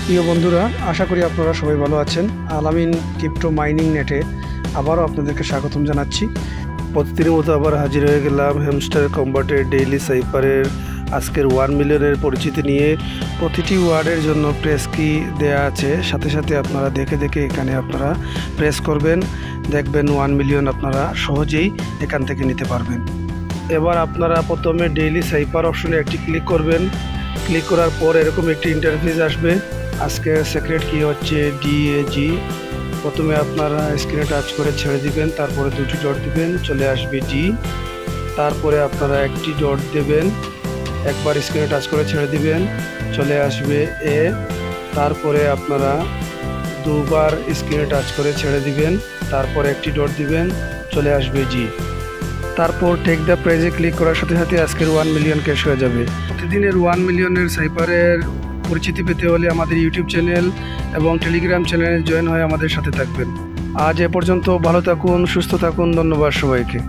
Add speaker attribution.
Speaker 1: প্রিয় বন্ধুরা, আশা করি আপনারা সবাই ভালো আছেন। আলামিন ক্রিপ্টো মাইনিং নেটে আবারও আপনাদেরকে স্বাগতম জানাচ্ছি। প্রতিদিনের মতো আবার হাজির হয়ে গেলাম হ্যামস্টার কম্বাটের ডেইলি সাইফারের আজকের 1 মিলিয়নের পরিচিতি নিয়ে। প্রতিটি ওয়ার্ডের জন্য প্রেস কি দেয়া আছে, সাথে সাথে আপনারা দেখে দেখে এখানে আপনারা প্রেস করবেন, দেখবেন 1 মিলিয়ন আপনারা সহজেই এখান থেকে নিতে পারবেন। এবার আপনারা প্রথমে ডেইলি সাইফার অপশনে একটি ক্লিক করবেন। ক্লিক করার পর এরকম একটি ইন্টারফেস আসবে। আজকে সিক্রেট কি হচ্ছে DAG। প্রথমে আপনারা স্ক্রিনে টাচ করে ছেড়ে দিবেন, তারপরে দুটি ডট দিবেন, চলে আসবে D। তারপরে আপনারা একটি ডট দেবেন, একবার স্ক্রিনে টাচ করে ছেড়ে দিবেন, চলে আসবে A। তারপরে আপনারা দুবার স্ক্রিনে টাচ করে ছেড়ে দিবেন, তারপর একটি ডট দিবেন, চলে আসবে G। তারপর টেক দ্য প্রাইজে ক্লিক করার সাথে সাথে আজকের 1 মিলিয়ন ক্যাশ হয়ে যাবে। প্রতিদিনের 1 মিলিয়নের সাইফারের পরিচিতি পেতে হলে আমাদের ইউটিউব চ্যানেল এবং টেলিগ্রাম চ্যানেলে জয়েন হয়ে আমাদের সাথে থাকবেন। আজ এ পর্যন্ত, ভালো থাকুন, সুস্থ থাকুন, ধন্যবাদ সবাইকে।